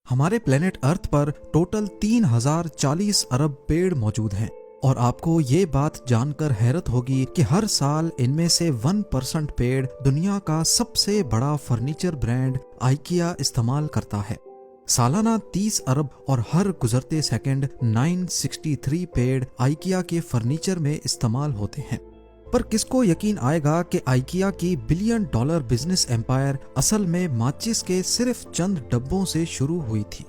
हमारे planet earth पर total 3040 अरब पेड़ मौजूद हैं और आपको ये बात जानकर हैरत होगी कि हर साल इनमें से 1% पेड़ दुनिया का सबसे बड़ा फर्नीचर ब्रांड आइकिया इस्तेमाल करता है। सालाना 30 अरब और हर गुजरते सेकंड 963 पेड़ आइकिया के फर्नीचर में इस्तेमाल होते हैं। पर किसको यकीन आएगा कि आइकिया की $1 बिलियन बिजनेस एम्पायर असल में माचिस के सिर्फ चंद डब्बों से शुरू हुई थी।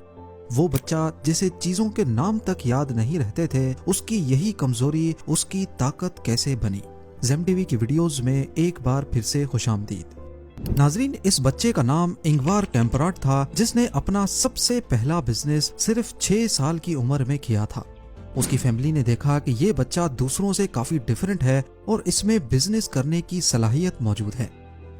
वो बच्चा जिसे चीजों के नाम तक याद नहीं रहते थे, उसकी यही कमजोरी उसकी ताकत कैसे बनी। ज़ेम टीवी की वीडियोस में एक बार फिर से खुशामदीद। नाजरीन, इस बच्चे का नाम इंगवार कैम्पराट था, जिसने अपना सबसे पहला बिजनेस सिर्फ 6 साल की उम्र में किया था। उसकी फैमिली ने देखा कि ये बच्चा दूसरों से काफी डिफरेंट है और इसमें बिजनेस करने की सलाहियत मौजूद है।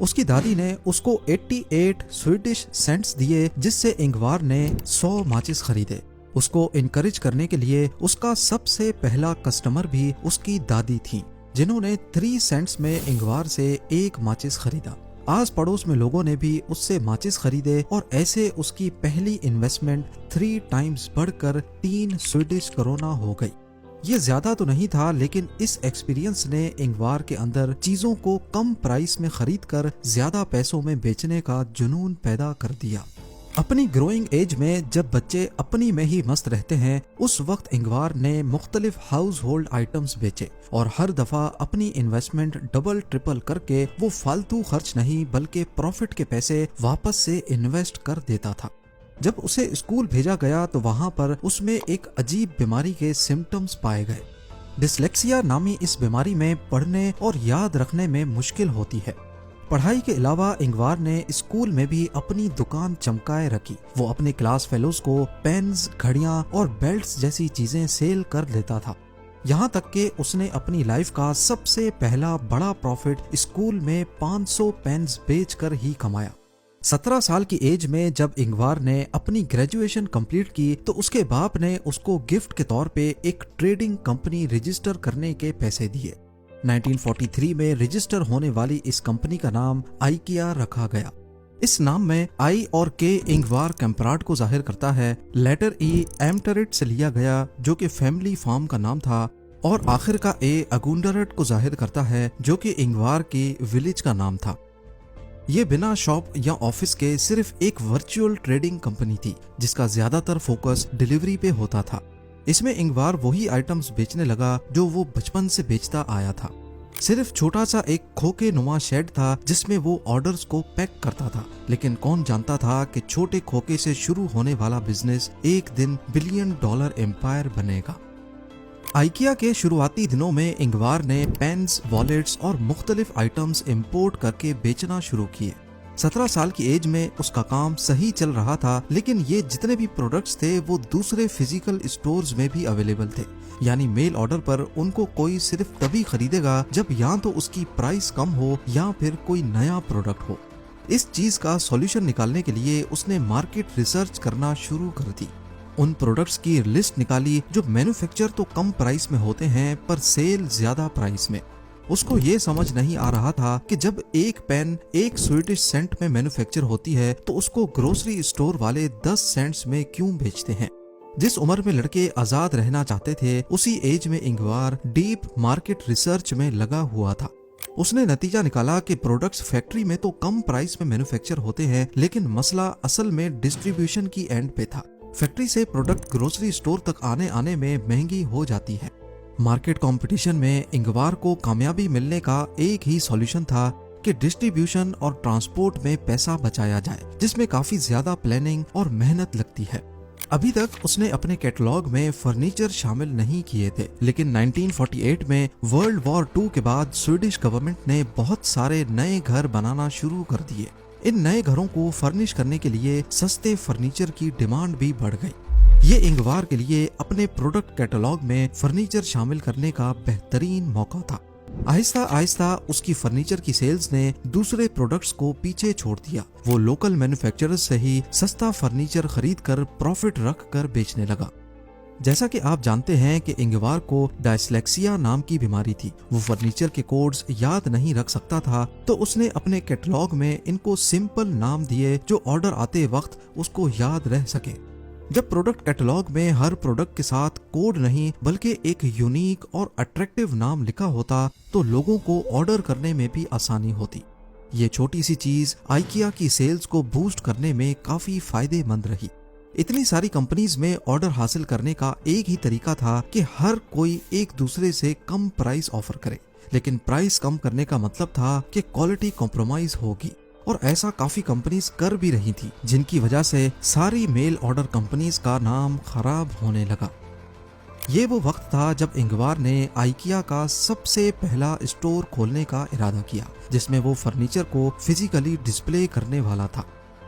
उसकी दादी ने उसको 88 स्वीडिश सेंट्स दिए, जिससे इंगवार ने 100 माचिस खरीदे। उसको इनकरेज करने के लिए उसका सबसे पहला कस्टमर भी उसकी दादी थी, जिन्होंने 3 सेंट्स में इंगवार से 1 माचिस खरीदा। आस पड़ोस में लोगों ने भी उससे माचिस खरीदे और ऐसे उसकी पहली इन्वेस्टमेंट 3 टाइम्स बढ़कर 3 स्वीडिश करोना हो गई। ये ज्यादा तो नहीं था, लेकिन इस एक्सपीरियंस ने इंगवार के अंदर चीजों को कम प्राइस में खरीदकर ज्यादा पैसों में बेचने का जुनून पैदा कर दिया। अपनी ग्रोइंग एज में जब बच्चे अपनी में ही मस्त रहते हैं, उस वक्त इंगवार ने मुख्तलिफ हाउस होल्ड आइटम्स बेचे और हर दफा अपनी इन्वेस्टमेंट डबल ट्रिपल करके वो फालतू खर्च नहीं बल्कि प्रॉफिट के पैसे वापस से इन्वेस्ट कर देता था। जब उसे स्कूल भेजा गया तो वहाँ पर उसमें एक अजीब बीमारी के सिम्टम्स पाए गए। डिसलेक्सिया नामी इस बीमारी में पढ़ने और याद रखने में मुश्किल होती है। पढ़ाई के अलावा इंगवार ने स्कूल में भी अपनी दुकान चमकाए रखी। वो अपने क्लास फेलोज को पेन्स, घड़ियां और बेल्ट्स जैसी चीजें सेल कर देता था। यहाँ तक कि उसने अपनी लाइफ का सबसे पहला बड़ा प्रॉफिट स्कूल में 500 पेन्स बेचकर ही कमाया। 17 साल की एज में जब इंगवार ने अपनी ग्रेजुएशन कंप्लीट की तो उसके बाप ने उसको गिफ्ट के तौर पे एक ट्रेडिंग कंपनी रजिस्टर करने के पैसे दिए। 1943 में रजिस्टर होने वाली इस कंपनी का नाम आइकिया रखा गया। इस नाम में आई और के इंगवार कैम्पराट को जाहिर करता है, लेटर ई एमटरेट से लिया गया जो कि फैमिली फार्म का नाम था, और आखिर का ए अगुंडरेट को जाहिर करता है जो कि इंगवार की विलेज का नाम था। ये बिना शॉप या ऑफिस के सिर्फ एक वर्चुअल ट्रेडिंग कंपनी थी, जिसका ज्यादातर फोकस डिलीवरी पे होता था। इसमें इंगवार वही आइटम्स बेचने लगा जो वो बचपन से बेचता आया था। सिर्फ छोटा सा एक खोखे नुमा शेड था जिसमें वो ऑर्डर्स को पैक करता था, लेकिन कौन जानता था कि छोटे खोखे से शुरू होने वाला बिजनेस एक दिन $1 बिलियन एम्पायर बनेगा। आइकिया के शुरुआती दिनों में इंगवार ने पेन्स, वॉलेट्स और मुख्तलिफ आइटम्स इंपोर्ट करके बेचना शुरू किए। 17 साल की एज में उसका काम सही चल रहा था, लेकिन ये जितने भी प्रोडक्ट्स थे वो दूसरे फिजिकल स्टोर्स में भी अवेलेबल थे। यानी मेल ऑर्डर पर उनको कोई सिर्फ तभी खरीदेगा जब या तो उसकी प्राइस कम हो या फिर कोई नया प्रोडक्ट हो। इस चीज का सॉल्यूशन निकालने के लिए उसने मार्केट रिसर्च करना शुरू कर दी। उन प्रोडक्ट्स की लिस्ट निकाली जो मैन्युफैक्चर तो कम प्राइस में होते हैं पर सेल ज्यादा प्राइस में। उसको ये समझ नहीं आ रहा था कि जब एक पेन 1 स्वीडिश सेंट में मैन्युफैक्चर होती है तो उसको ग्रोसरी स्टोर वाले 10 सेंट्स में क्यों बेचते हैं। जिस उम्र में लड़के आजाद रहना चाहते थे, उसी एज में इंगवार डीप मार्केट रिसर्च में लगा हुआ था। उसने नतीजा निकाला कि प्रोडक्ट्स फैक्ट्री में तो कम प्राइस में मैन्युफैक्चर होते हैं, लेकिन मसला असल में डिस्ट्रीब्यूशन की एंड पे था। फैक्ट्री से प्रोडक्ट ग्रोसरी स्टोर तक आने में महंगी हो जाती है। मार्केट कंपटीशन में इंगवार को कामयाबी मिलने का एक ही सॉल्यूशन था कि डिस्ट्रीब्यूशन और ट्रांसपोर्ट में पैसा बचाया जाए, जिसमें काफी ज्यादा प्लानिंग और मेहनत लगती है। अभी तक उसने अपने कैटलॉग में फर्नीचर शामिल नहीं किए थे, लेकिन 1948 में वर्ल्ड वॉर 2 के बाद स्वीडिश गवर्नमेंट ने बहुत सारे नए घर बनाना शुरू कर दिए। इन नए घरों को फर्निश करने के लिए सस्ते फर्नीचर की डिमांड भी बढ़ गई। ये इंगवार के लिए अपने प्रोडक्ट कैटलॉग में फर्नीचर शामिल करने का बेहतरीन मौका था। आहिस्ता आहिस्ता उसकी फर्नीचर की सेल्स ने दूसरे प्रोडक्ट्स को पीछे छोड़ दिया। वो लोकल मैन्युफैक्चरर्स से ही सस्ता फर्नीचर खरीद कर प्रॉफिट रख कर बेचने लगा। जैसा कि आप जानते हैं कि इंगवार को डायस्लेक्सिया नाम की बीमारी थी। वो फर्नीचर के कोड्स याद नहीं रख सकता था, तो उसने अपने कैटलॉग में इनको सिंपल नाम दिए जो ऑर्डर आते वक्त उसको याद रह सके। जब प्रोडक्ट कैटलॉग में हर प्रोडक्ट के साथ कोड नहीं बल्कि एक यूनिक और अट्रैक्टिव नाम लिखा होता तो लोगों को ऑर्डर करने में भी आसानी होती। ये छोटी सी चीज आइकिया की सेल्स को बूस्ट करने में काफी फायदेमंद रही। इतनी सारी कंपनीज में ऑर्डर हासिल करने का एक ही तरीका था कि हर कोई एक दूसरे से कम प्राइस ऑफर करे, लेकिन प्राइस कम करने का मतलब था कि क्वालिटी कॉम्प्रोमाइज होगी, और ऐसा काफी कंपनीज कर भी रही थी, जिनकी वजह से सारी मेल ऑर्डर कंपनीज का नाम खराब होने लगा। ये वो वक्त था जब इंगवार ने आइकिया का सबसे पहला स्टोर खोलने का इरादा किया, जिसमें वो फर्नीचर को फिजिकली डिस्प्ले करने वाला था।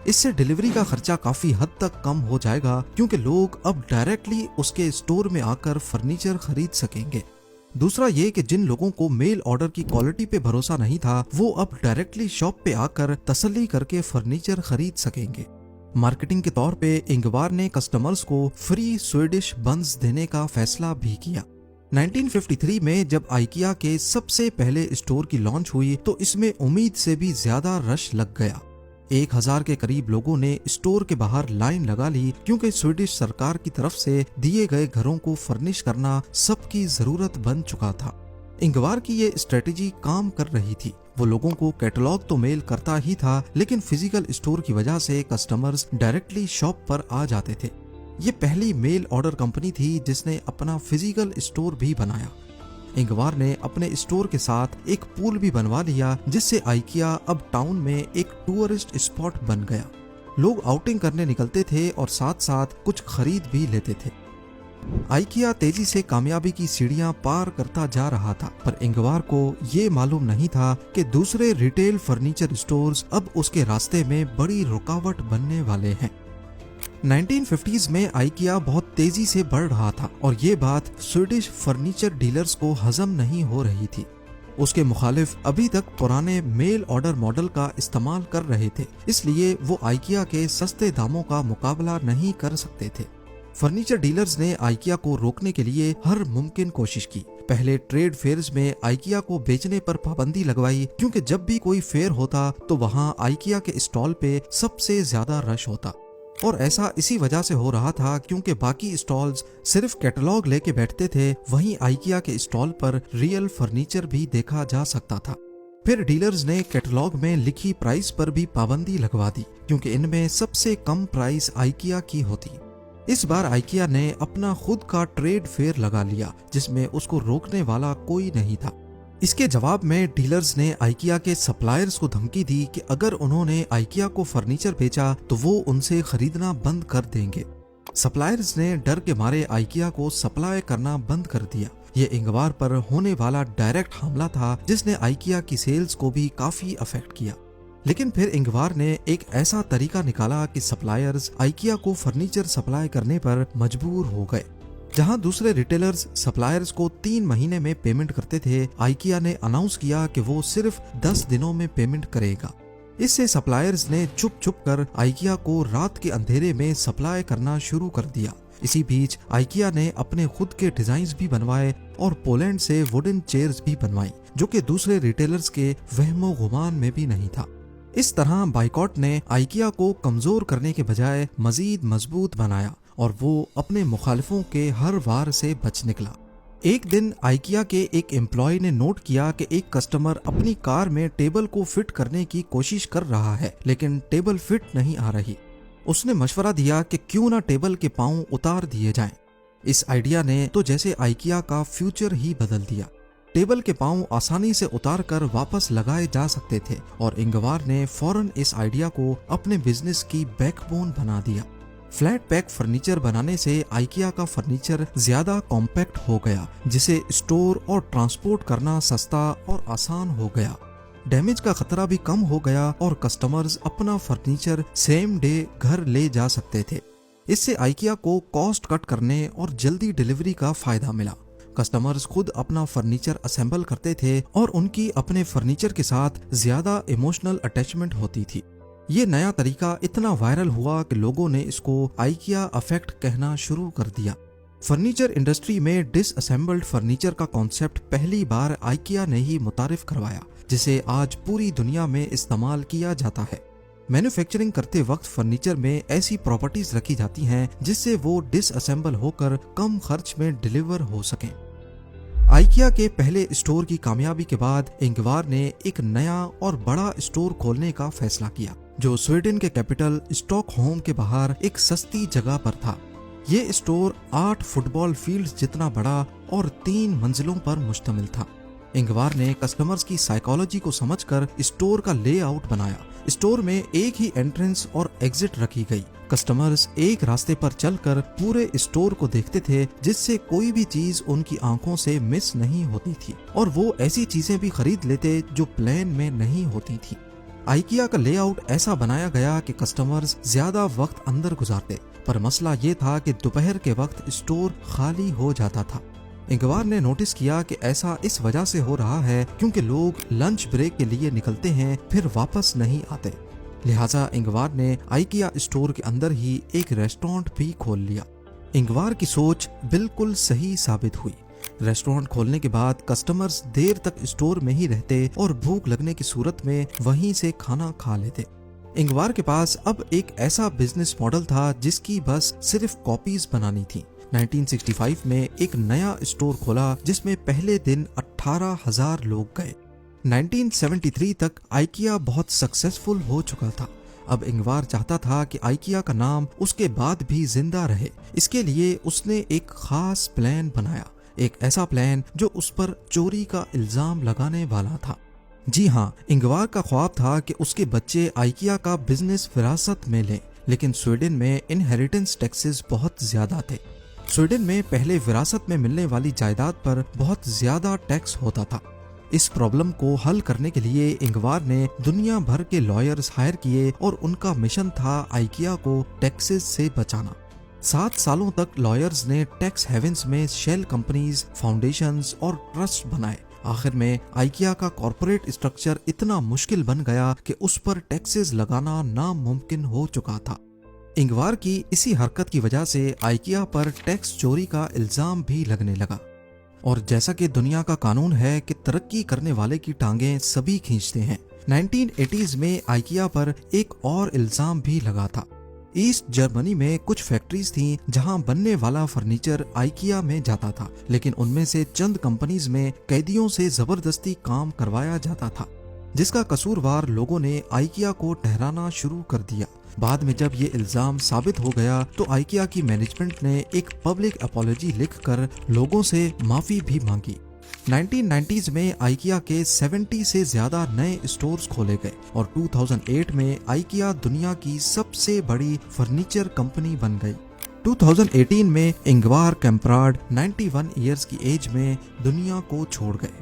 इससे डिलीवरी का खर्चा काफी हद तक कम हो जाएगा, क्योंकि लोग अब डायरेक्टली उसके स्टोर में आकर फर्नीचर खरीद सकेंगे। दूसरा ये कि जिन लोगों को मेल ऑर्डर की क्वालिटी पे भरोसा नहीं था, वो अब डायरेक्टली शॉप पे आकर तसल्ली करके फर्नीचर खरीद सकेंगे। मार्केटिंग के तौर पे इंगवार ने कस्टमर्स को फ्री स्वीडिश बन्स देने का फैसला भी किया। 1953 में जब आइकिया के सबसे पहले स्टोर की लॉन्च हुई तो इसमें उम्मीद से भी ज्यादा रश लग गया। 1000 के करीब लोगों ने स्टोर के बाहर लाइन लगा ली, क्योंकि स्वीडिश सरकार की तरफ से दिए गए घरों को फर्निश करना सबकी जरूरत बन चुका था। इंगवार की ये स्ट्रेटेजी काम कर रही थी। वो लोगों को कैटलॉग तो मेल करता ही था, लेकिन फिजिकल स्टोर की वजह से कस्टमर्स डायरेक्टली शॉप पर आ जाते थे। ये पहली मेल ऑर्डर कंपनी थी जिसने अपना फिजिकल स्टोर भी बनाया। इंगवार ने अपने स्टोर के साथ एक पूल भी बनवा लिया, जिससे आइकिया अब टाउन में एक टूरिस्ट स्पॉट बन गया। लोग आउटिंग करने निकलते थे और साथ साथ कुछ खरीद भी लेते थे। आइकिया तेजी से कामयाबी की सीढ़ियां पार करता जा रहा था, पर इंगवार को ये मालूम नहीं था कि दूसरे रिटेल फर्नीचर स्टोर्स अब उसके रास्ते में बड़ी रुकावट बनने वाले हैं। 1950s में आइकिया बहुत तेजी से बढ़ रहा था, और ये बात स्वीडिश फर्नीचर डीलर्स को हजम नहीं हो रही थी। उसके मुखालिफ अभी तक पुराने मेल ऑर्डर मॉडल का इस्तेमाल कर रहे थे, इसलिए वो आइकिया के सस्ते दामों का मुकाबला नहीं कर सकते थे। फर्नीचर डीलर्स ने आइकिया को रोकने के लिए हर मुमकिन कोशिश की। पहले ट्रेड फेयर्स में आइकिया को बेचने पर पाबंदी लगवाई, क्योंकि जब भी कोई फेयर होता तो वहाँ आइकिया के स्टॉल पे सबसे ज्यादा रश होता। और ऐसा इसी वजह से हो रहा था क्योंकि बाकी स्टॉल्स सिर्फ कैटलॉग लेके बैठते थे, वहीं आइकिया के स्टॉल पर रियल फर्नीचर भी देखा जा सकता था। फिर डीलर्स ने कैटलॉग में लिखी प्राइस पर भी पाबंदी लगवा दी, क्योंकि इनमें सबसे कम प्राइस आइकिया की होती। इस बार आइकिया ने अपना खुद का ट्रेड फेयर लगा लिया, जिसमें उसको रोकने वाला कोई नहीं था। इसके जवाब में डीलर्स ने आइकिया के सप्लायर्स को धमकी दी कि अगर उन्होंने आइकिया को फर्नीचर बेचा तो वो उनसे खरीदना बंद कर देंगे। सप्लायर्स ने डर के मारे आइकिया को सप्लाई करना बंद कर दिया। ये इंगवार पर होने वाला डायरेक्ट हमला था, जिसने आइकिया की सेल्स को भी काफी अफेक्ट किया। लेकिन फिर इंगवार ने एक ऐसा तरीका निकाला कि सप्लायर्स आइकिया को फर्नीचर सप्लाई करने पर मजबूर हो गए। जहां दूसरे रिटेलर्स सप्लायर्स को 3 महीने में पेमेंट करते थे, आइकिया ने अनाउंस किया कि वो सिर्फ 10 दिनों में पेमेंट करेगा। इससे सप्लायर्स ने चुप चुप कर आइकिया को रात के अंधेरे में सप्लाई करना शुरू कर दिया। इसी बीच आइकिया ने अपने खुद के डिजाइन भी बनवाए और पोलैंड से वुडन चेयर्स भी बनवाई, जो कि दूसरे रिटेलर्स के वहमो गुमान में भी नहीं था। इस तरह बाइकॉट ने आइकिया को कमजोर करने के बजाय मजीद मजबूत बनाया और वो अपने मुखालिफों के हर वार से बच निकला। एक दिन आइकिया के एक एम्प्लॉय ने नोट किया कि एक कस्टमर अपनी कार में टेबल को फिट करने की कोशिश कर रहा है, लेकिन टेबल फिट नहीं आ रही। उसने मशवरा दिया कि क्यों ना टेबल के पांव उतार दिए जाएं। इस आइडिया ने तो जैसे आइकिया का फ्यूचर ही बदल दिया। टेबल के पांव आसानी से उतार कर वापस लगाए जा सकते थे, और इंगवार ने फौरन इस आइडिया को अपने बिजनेस की बैकबोन बना दिया। फ्लैट पैक फर्नीचर बनाने से आइकिया का फर्नीचर ज्यादा कॉम्पैक्ट हो गया, जिसे स्टोर और ट्रांसपोर्ट करना सस्ता और आसान हो गया। डैमेज का खतरा भी कम हो गया और कस्टमर्स अपना फर्नीचर सेम डे घर ले जा सकते थे। इससे आइकिया को कॉस्ट कट करने और जल्दी डिलीवरी का फायदा मिला। कस्टमर्स खुद अपना फर्नीचर असेंबल करते थे और उनकी अपने फर्नीचर के साथ ज्यादा इमोशनल अटैचमेंट होती थी। ये नया तरीका इतना वायरल हुआ कि लोगों ने इसको आइकिया इफेक्ट कहना शुरू कर दिया। फर्नीचर इंडस्ट्री में डिसअसेंबल्ड फर्नीचर का कॉन्सेप्ट पहली बार आइकिया ने ही मुतारिफ करवाया, जिसे आज पूरी दुनिया में इस्तेमाल किया जाता है। मैन्युफैक्चरिंग करते वक्त फर्नीचर में ऐसी प्रॉपर्टीज रखी जाती हैं जिससे वो डिसअसेंबल होकर कम खर्च में डिलीवर हो सकें। आइकिया के पहले स्टोर की कामयाबी के बाद इंगवार ने एक नया और बड़ा स्टोर खोलने का फैसला किया, जो स्वीडन के कैपिटल स्टॉकहोम के बाहर एक सस्ती जगह पर था। ये स्टोर 8 फुटबॉल फील्ड जितना बड़ा और 3 मंजिलों पर मुश्तमिल था। इंगवार ने कस्टमर्स की साइकोलॉजी को समझकर स्टोर का लेआउट बनाया। स्टोर में एक ही एंट्रेंस और एग्जिट रखी गई। कस्टमर्स एक रास्ते पर चलकर पूरे स्टोर को देखते थे, जिससे कोई भी चीज उनकी आंखों से मिस नहीं होती थी और वो ऐसी चीजें भी खरीद लेते जो प्लान में नहीं होती थी। आइकिया का लेआउट ऐसा बनाया गया कि कस्टमर्स ज्यादा वक्त अंदर गुजारते, पर मसला ये था कि दोपहर के वक्त स्टोर खाली हो जाता था। इंगवार ने नोटिस किया कि ऐसा इस वजह से हो रहा है क्योंकि लोग लंच ब्रेक के लिए निकलते हैं फिर वापस नहीं आते। लिहाजा इंगवार ने आइकिया स्टोर के अंदर ही एक रेस्टोरेंट भी खोल लिया। इंगवार की सोच बिल्कुल सही साबित हुई। रेस्टोरेंट खोलने के बाद कस्टमर्स देर तक स्टोर में ही रहते और भूख लगने की सूरत में वहीं से खाना खा लेते। इंगवार के पास अब एक ऐसा बिजनेस मॉडल था जिसकी बस सिर्फ कॉपीज बनानी थी। 1965 में एक नया स्टोर खोला जिसमें पहले दिन 18,000 लोग गए। 1973 तक आइकिया बहुत सक्सेसफुल हो चुका था। अब इंगवार चाहता था कि आइकिया का नाम उसके बाद भी जिंदा रहे। इसके लिए उसने एक खास प्लान बनाया, एक ऐसा प्लान जो उस पर चोरी का इल्जाम लगाने वाला था। जी हाँ, इंगवार का ख्वाब था कि उसके बच्चे आइकिया का बिजनेस विरासत में लें, लेकिन स्वीडन में इनहेरिटेंस टैक्सेस बहुत ज्यादा थे। स्वीडन में पहले विरासत में मिलने वाली जायदाद पर बहुत ज्यादा टैक्स होता था। इस प्रॉब्लम को हल करने के लिए इंगवार ने दुनिया भर के लॉयर्स हायर किए और उनका मिशन था आइकिया को टैक्सेस से बचाना। 7 सालों तक लॉयर्स ने टैक्स हेवेंस में शेल कंपनीज, फाउंडेशंस और ट्रस्ट बनाए। आखिर में आइकिया का कॉर्पोरेट स्ट्रक्चर इतना मुश्किल बन गया कि उस पर टैक्सेस लगाना नामुमकिन हो चुका था। इंगवार की इसी हरकत की वजह से आइकिया पर टैक्स चोरी का इल्जाम भी लगने लगा। और जैसा कि दुनिया का कानून है कि तरक्की करने वाले की टांगें सभी खींचते हैं, 1980s में आइकिया पर एक और इल्जाम भी लगा था। ईस्ट जर्मनी में कुछ फैक्ट्रीज थीं जहां बनने वाला फर्नीचर आइकिया में जाता था, लेकिन उनमें से चंद कंपनीज में कैदियों से जबरदस्ती काम करवाया जाता था, जिसका कसूरवार लोगों ने आइकिया को ठहराना शुरू कर दिया। बाद में जब ये इल्जाम साबित हो गया तो आइकिया की मैनेजमेंट ने एक पब्लिक अपॉलजी लिखकर लोगों से माफी भी मांगी। 1990s में आइकिया के 70 से ज्यादा नए स्टोर्स खोले गए और 2008 में आइकिया दुनिया की सबसे बड़ी फर्नीचर कंपनी बन गई। 2018 में इंगवार कैम्प्राड 91 ईयर्स की एज में दुनिया को छोड़ गए।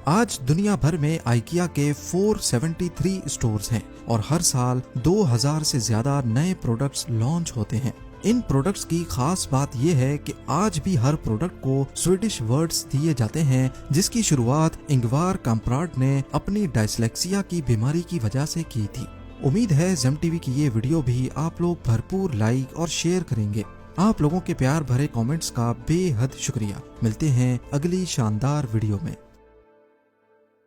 आज दुनिया भर में आइकिया के 473 स्टोर्स हैं और हर साल 2000 से ज्यादा नए प्रोडक्ट्स लॉन्च होते हैं। इन प्रोडक्ट्स की खास बात यह है कि आज भी हर प्रोडक्ट को स्वीडिश वर्ड्स दिए जाते हैं, जिसकी शुरुआत इंगवार कैम्प्राड ने अपनी डायस्लेक्सिया की बीमारी की वजह से की थी। उम्मीद है जेम टीवी की ये वीडियो भी आप लोग भरपूर लाइक और शेयर करेंगे। आप लोगों के प्यार भरे कमेंट्स का बेहद शुक्रिया। मिलते हैं अगली शानदार वीडियो में।